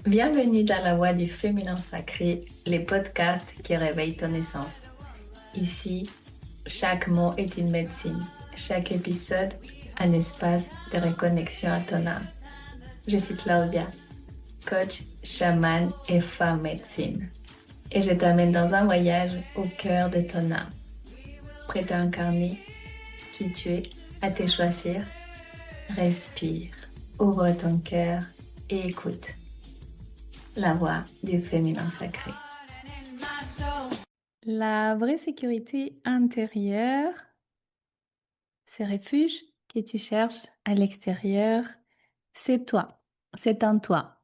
Bienvenue dans la voie du féminin sacré, les podcasts qui réveillent ton essence. Ici, chaque mot est une médecine, chaque épisode un espace de reconnexion à ton âme. Je suis Claudia, coach, chamane et femme médecine. Et je t'amène dans un voyage au cœur de ton âme. Prête à incarner qui tu es, à te choisir. Respire, ouvre ton cœur et écoute la voix du féminin sacré. La vraie sécurité intérieure, ce refuge que tu cherches à l'extérieur, c'est toi, c'est en toi.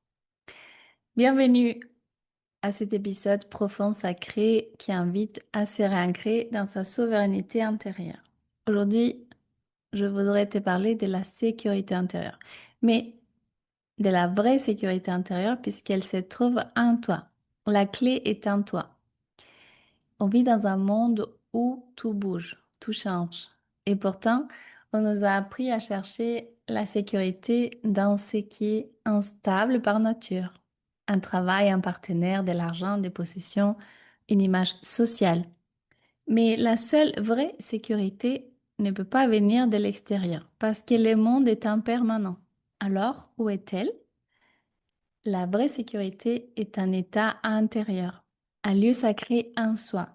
Bienvenue à cet épisode profond sacré qui invite à se réancrer dans sa souveraineté intérieure. Aujourd'hui, je voudrais te parler de la sécurité intérieure, mais de la vraie sécurité intérieure puisqu'elle se trouve en toi. La clé est en toi. On vit dans un monde où tout bouge, tout change. Et pourtant, on nous a appris à chercher la sécurité dans ce qui est instable par nature. Un travail, un partenaire, de l'argent, des possessions, une image sociale. Mais la seule vraie sécurité ne peut pas venir de l'extérieur parce que le monde est impermanent. Alors, où est-elle? La vraie sécurité est un état intérieur, un lieu sacré en soi.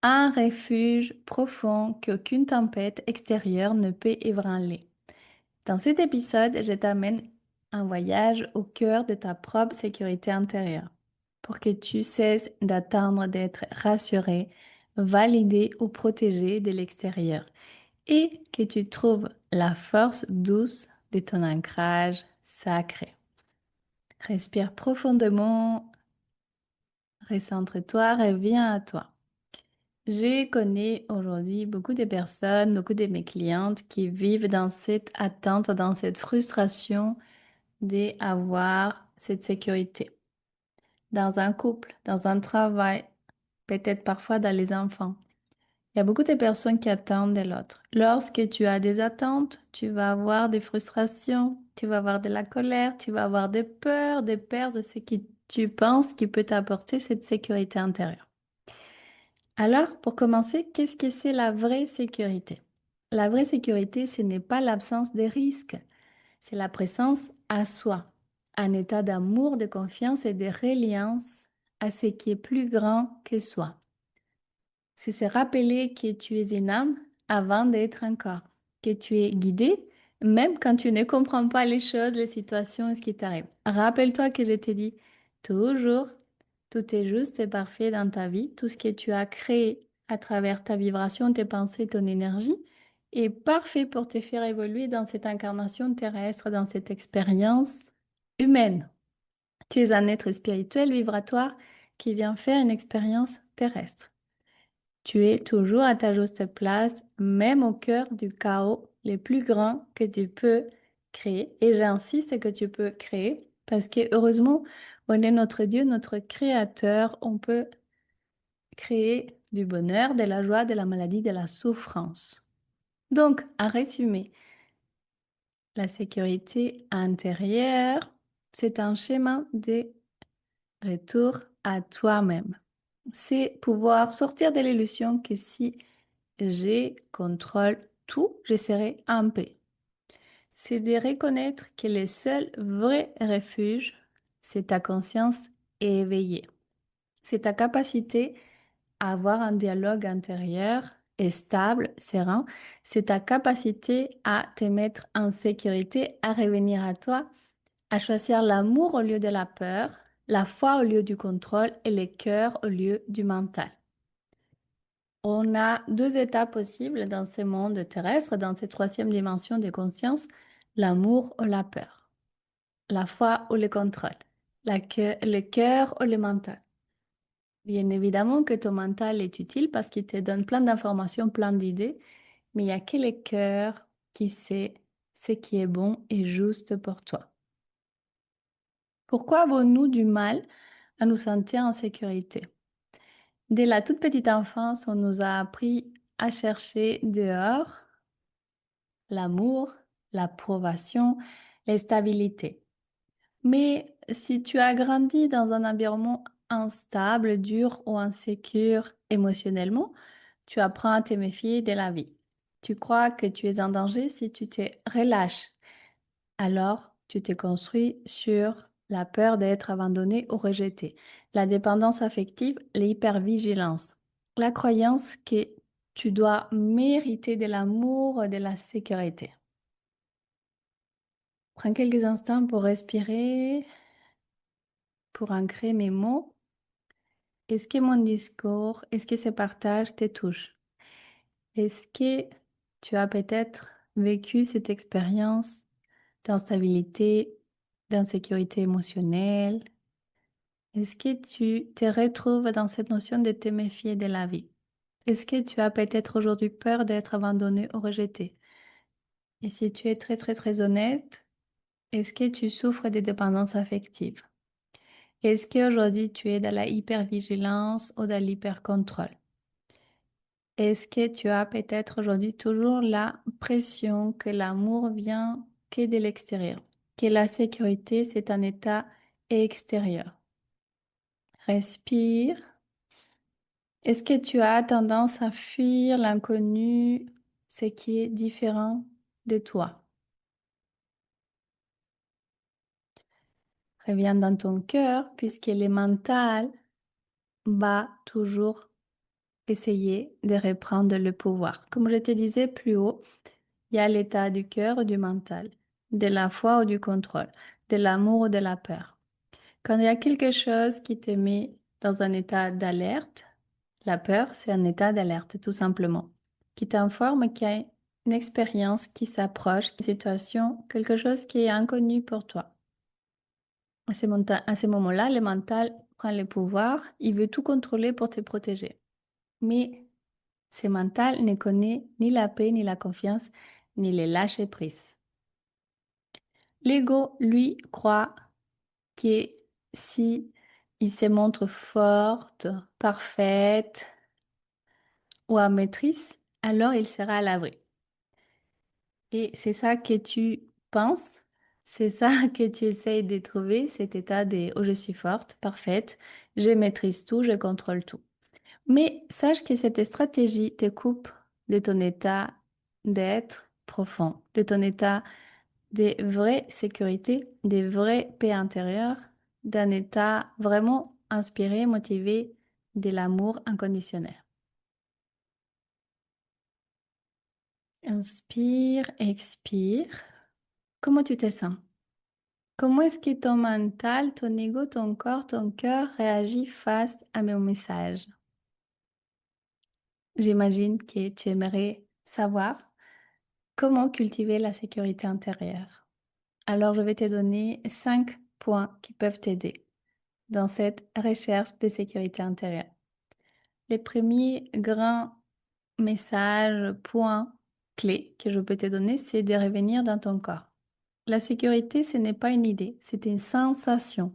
Un refuge profond qu'aucune tempête extérieure ne peut ébranler. Dans cet épisode, je t'amène un voyage au cœur de ta propre sécurité intérieure pour que tu cesses d'attendre d'être rassuré, validé ou protégé de l'extérieur et que tu trouves la force douce de ton ancrage sacré. Respire profondément, recentre-toi, reviens à toi. Je connais aujourd'hui beaucoup de personnes, beaucoup de mes clientes qui vivent dans cette attente, dans cette frustration d'avoir cette sécurité. Dans un couple, dans un travail, peut-être parfois dans les enfants. Il y a beaucoup de personnes qui attendent de l'autre. Lorsque tu as des attentes, tu vas avoir des frustrations, tu vas avoir de la colère, tu vas avoir des peurs de ce que tu penses qui peut t'apporter cette sécurité intérieure. Alors, pour commencer, qu'est-ce que c'est la vraie sécurité? La vraie sécurité, ce n'est pas l'absence de risques, c'est la présence à soi, un état d'amour, de confiance et de reliance à ce qui est plus grand que soi. C'est se rappeler que tu es une âme avant d'être un corps, que tu es guidé même quand tu ne comprends pas les choses, les situations et ce qui t'arrive. Rappelle-toi que je t'ai dit toujours, tout est juste et parfait dans ta vie. Tout ce que tu as créé à travers ta vibration, tes pensées, ton énergie est parfait pour te faire évoluer dans cette incarnation terrestre, dans cette expérience humaine. Tu es un être spirituel vibratoire qui vient faire une expérience terrestre. Tu es toujours à ta juste place, même au cœur du chaos le plus grand que tu peux créer. Et j'insiste que tu peux créer parce que heureusement, on est notre Dieu, notre Créateur. On peut créer du bonheur, de la joie, de la maladie, de la souffrance. Donc, à résumer, la sécurité intérieure, c'est un schéma de retour à toi-même. C'est pouvoir sortir de l'illusion que si je contrôle tout, je serai en paix. C'est de reconnaître que le seul vrai refuge, c'est ta conscience éveillée. C'est ta capacité à avoir un dialogue intérieur et stable, serein. C'est ta capacité à te mettre en sécurité, à revenir à toi, à choisir l'amour au lieu de la peur, la foi au lieu du contrôle et le cœur au lieu du mental. On a deux états possibles dans ce monde terrestre, dans cette troisième dimension de conscience, l'amour ou la peur, la foi ou le contrôle, le cœur ou le mental. Bien évidemment que ton mental est utile parce qu'il te donne plein d'informations, plein d'idées, mais il n'y a que le cœur qui sait ce qui est bon et juste pour toi. Pourquoi avons-nous du mal à nous sentir en sécurité? Dès la toute petite enfance, on nous a appris à chercher dehors l'amour, l'approbation, la stabilité. Mais si tu as grandi dans un environnement instable, dur ou insécure émotionnellement, tu apprends à te méfier de la vie. Tu crois que tu es en danger si tu te relâches. Alors, tu te construis sur la peur d'être abandonné ou rejeté, la dépendance affective, l'hypervigilance, la croyance que tu dois mériter de l'amour, de la sécurité. Prends quelques instants pour respirer, pour ancrer mes mots. Est-ce que mon discours, est-ce que ce partage te touche? Est-ce que tu as peut-être vécu cette expérience d'instabilité, d'insécurité émotionnelle? Est-ce que tu te retrouves dans cette notion de te méfier de la vie? Est-ce que tu as peut-être aujourd'hui peur d'être abandonné ou rejeté? Et si tu es très très très honnête, est-ce que tu souffres de dépendance affective? Est-ce qu'aujourd'hui tu es dans la hypervigilance ou dans l'hypercontrôle? Est-ce que tu as peut-être aujourd'hui toujours la pression que l'amour vient que de l'extérieur, que la sécurité c'est un état extérieur? Respire. Est-ce que tu as tendance à fuir l'inconnu, ce qui est différent de toi? Reviens dans ton cœur puisque le mental va toujours essayer de reprendre le pouvoir. Comme je te disais plus haut, il y a l'état du cœur ou du mental, de la foi ou du contrôle, de l'amour ou de la peur. Quand il y a quelque chose qui te met dans un état d'alerte, la peur, c'est un état d'alerte, tout simplement, qui t'informe qu'il y a une expérience qui s'approche, une situation, quelque chose qui est inconnu pour toi. À ce moment-là, le mental prend le pouvoir, il veut tout contrôler pour te protéger. Mais ce mental ne connaît ni la paix, ni la confiance, ni le lâcher-prise. L'ego, lui, croit que si il se montre forte, parfaite ou en maîtrise, alors il sera à l'abri. Et c'est ça que tu penses, c'est ça que tu essayes de trouver, cet état de oh, je suis forte, parfaite, je maîtrise tout, je contrôle tout. Mais sache que cette stratégie te coupe de ton état d'être profond, de ton état de vraie sécurité, de vraie paix intérieure, d'un état vraiment inspiré, motivé de l'amour inconditionnel. Inspire, expire. Comment tu te sens? Comment est-ce que ton mental, ton ego, ton corps, ton cœur réagit face à mes messages? J'imagine que tu aimerais savoir comment cultiver la sécurité intérieure. Alors, je vais te donner 5 points qui peuvent t'aider dans cette recherche de sécurité intérieure. Le premier grand message, point clé que je peux te donner, c'est de revenir dans ton corps. La sécurité, ce n'est pas une idée, c'est une sensation.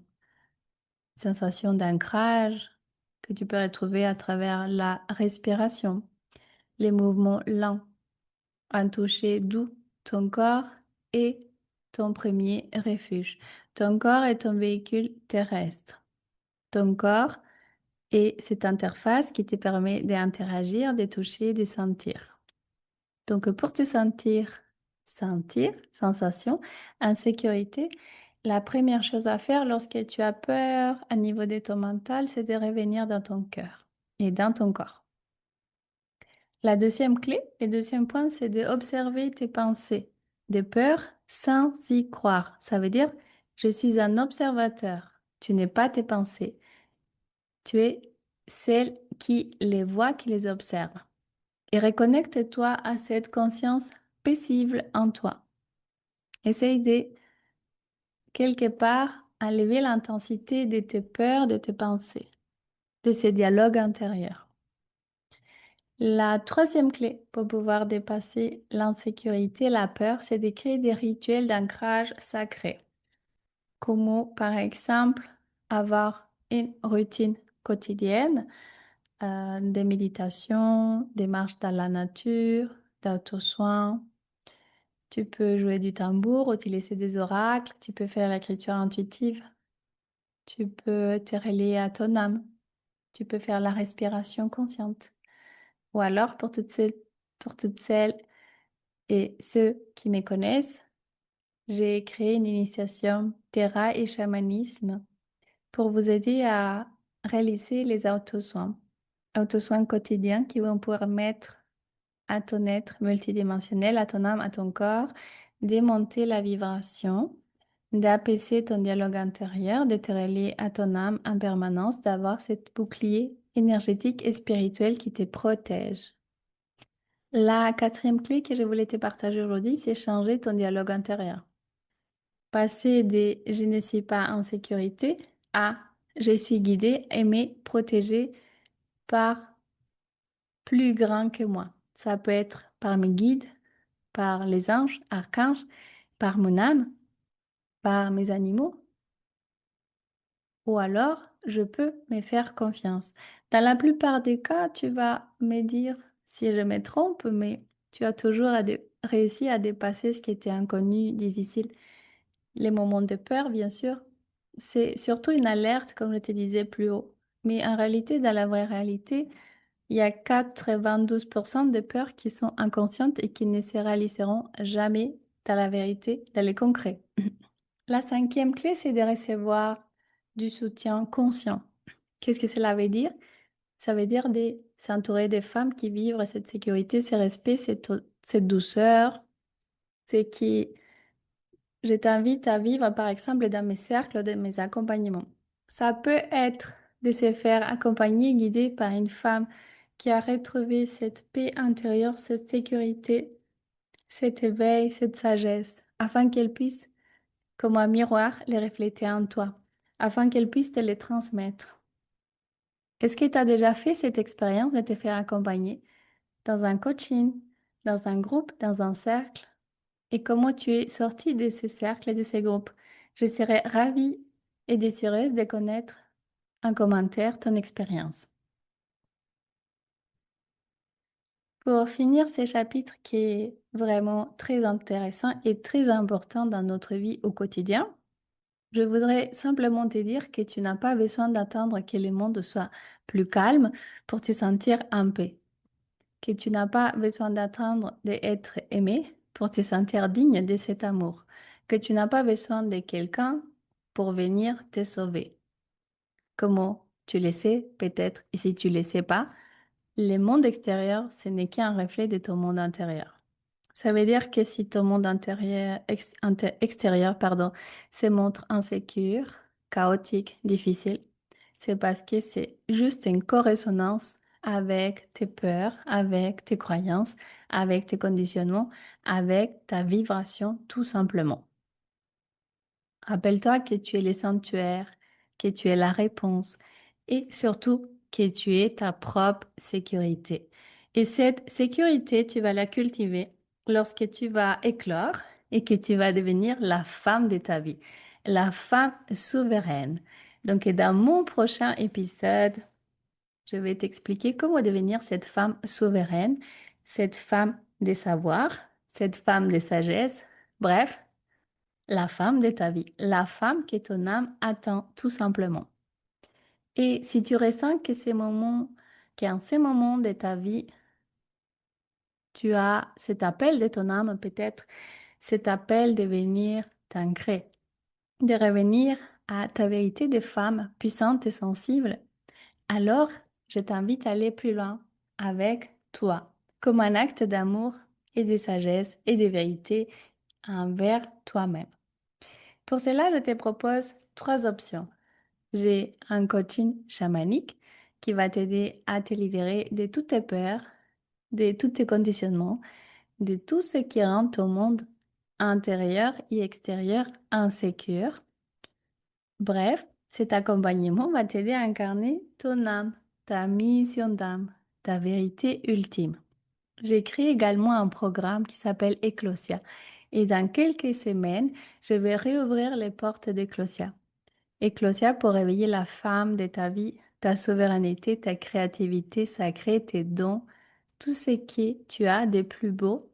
Sensation d'ancrage que tu peux retrouver à travers la respiration, les mouvements lents, un toucher doux. Ton corps est ton premier refuge. Ton corps est ton véhicule terrestre. Ton corps est cette interface qui te permet d'interagir, de toucher, de sentir. Donc, pour te sentir, sensation, en sécurité, la première chose à faire lorsque tu as peur à niveau de ton mental, c'est de revenir dans ton cœur et dans ton corps. La deuxième clé, le deuxième point, c'est d'observer tes pensées de peur sans y croire. Ça veut dire, je suis un observateur. Tu n'es pas tes pensées. Tu es celle qui les voit, qui les observe. Et reconnecte-toi à cette conscience paisible en toi. Essaye de, quelque part, enlever l'intensité de tes peurs, de tes pensées, de ces dialogues intérieurs. La troisième clé pour pouvoir dépasser l'insécurité, la peur, c'est de créer des rituels d'ancrage sacré. Comme par exemple avoir une routine quotidienne, des méditations, des marches dans la nature, d'auto-soins, Tu peux jouer du tambour, utiliser des oracles, tu peux faire l'écriture intuitive, tu peux te relier à ton âme, tu peux faire la respiration consciente. Ou alors, pour toutes celles et ceux qui me connaissent, j'ai créé une initiation Terra et chamanisme pour vous aider à réaliser les autosoins quotidiens qui vont permettre à ton être multidimensionnel, à ton âme, à ton corps, démonter la vibration, d'apaiser ton dialogue intérieur, de te relier à ton âme en permanence, d'avoir cette bouclier énergétique et spirituel qui te protège. La quatrième clé que je voulais te partager aujourd'hui, c'est changer ton dialogue intérieur. Passer des je ne suis pas en sécurité à je suis guidée, aimée, protégée par plus grand que moi. Ça peut être par mes guides, par les anges, archanges, par mon âme, par mes animaux, ou alors je peux me faire confiance. Dans la plupart des cas, tu vas me dire si je me trompe, mais tu as toujours réussi à dépasser ce qui était inconnu, difficile. Les moments de peur, bien sûr, c'est surtout une alerte, comme je te disais plus haut. Mais en réalité, dans la vraie réalité, il y a 92% de peurs qui sont inconscientes et qui ne se réaliseront jamais dans la vérité, dans le concret. La cinquième clé, c'est de recevoir du soutien conscient. Qu'est-ce que cela veut dire? Ça veut dire de s'entourer des femmes qui vivent cette sécurité, ce respect, cette douceur, ce qui je t'invite à vivre, par exemple, dans mes cercles, dans mes accompagnements. Ça peut être de se faire accompagner, guider par une femme qui a retrouvé cette paix intérieure, cette sécurité, cet éveil, cette sagesse, afin qu'elle puisse, comme un miroir, les refléter en toi, afin qu'elle puisse te les transmettre. Est-ce que tu as déjà fait cette expérience de te faire accompagner dans un coaching, dans un groupe, dans un cercle? Et comment tu es sorti de ces cercles et de ces groupes? Je serais ravie et désireuse de connaître en commentaire ton expérience. Pour finir ce chapitre qui est vraiment très intéressant et très important dans notre vie au quotidien, je voudrais simplement te dire que tu n'as pas besoin d'attendre que le monde soit plus calme pour te sentir en paix, que tu n'as pas besoin d'attendre d'être aimé pour te sentir digne de cet amour, que tu n'as pas besoin de quelqu'un pour venir te sauver. Comment tu le sais, peut-être, et si tu ne le sais pas, le monde extérieur, ce n'est qu'un reflet de ton monde intérieur. Ça veut dire que si ton monde extérieur, pardon, se montre insécure, chaotique, difficile, c'est parce que c'est juste une correspondance avec tes peurs, avec tes croyances, avec tes conditionnements, avec ta vibration, tout simplement. Rappelle-toi que tu es le sanctuaire, que tu es la réponse et surtout que tu es ta propre sécurité. Et cette sécurité, tu vas la cultiver lorsque tu vas éclore et que tu vas devenir la femme de ta vie, la femme souveraine. Donc, dans mon prochain épisode, je vais t'expliquer comment devenir cette femme souveraine, cette femme des savoirs, cette femme de sagesse. Bref, la femme de ta vie, la femme que ton âme attend tout simplement. Et si tu ressens que qu'en ces moments de ta vie, tu as cet appel de ton âme, peut-être cet appel de venir t'ancrer, de revenir à ta vérité de femme puissante et sensible, alors je t'invite à aller plus loin avec toi, comme un acte d'amour et de sagesse et de vérité envers toi-même. Pour cela, je te propose trois options. J'ai un coaching chamanique qui va t'aider à te libérer de toutes tes peurs, de tous tes conditionnements, de tout ce qui rend ton monde intérieur et extérieur insécure. Bref, cet accompagnement va t'aider à incarner ton âme, ta mission d'âme, ta vérité ultime. J'ai créé également un programme qui s'appelle Eclosia et dans quelques semaines, je vais réouvrir les portes d'Eclosia. Éclosia pour réveiller la femme de ta vie, ta souveraineté, ta créativité sacrée, tes dons, tout ce que tu as de plus beau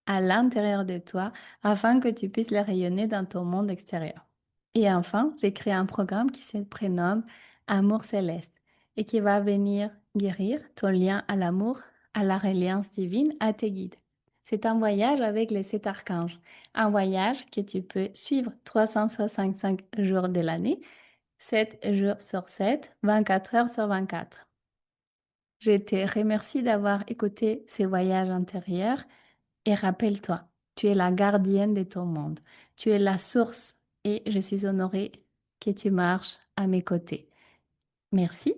à l'intérieur de toi afin que tu puisses les rayonner dans ton monde extérieur. Et enfin, j'ai créé un programme qui se prénomme Amour céleste et qui va venir guérir ton lien à l'amour, à la reliance divine, à tes guides. C'est un voyage avec les 7 archanges, un voyage que tu peux suivre 365 jours de l'année, 7 jours sur 7, 24 heures sur 24. Je te remercie d'avoir écouté ces voyages intérieurs et rappelle-toi, tu es la gardienne de ton monde, tu es la source et je suis honorée que tu marches à mes côtés. Merci,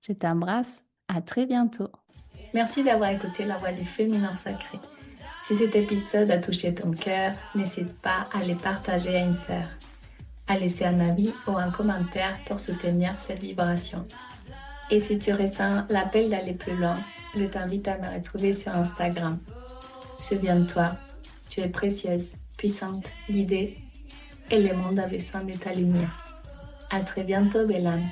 je t'embrasse, à très bientôt. Merci d'avoir écouté La Voix du Féminin Sacré. Si cet épisode a touché ton cœur, n'hésite pas à le partager à une sœur, à laisser un avis ou un commentaire pour soutenir cette vibration. Et si tu ressens l'appel d'aller plus loin, je t'invite à me retrouver sur Instagram. Souviens-toi, tu es précieuse, puissante, guidée et le monde a besoin de ta lumière. À très bientôt, belle âme.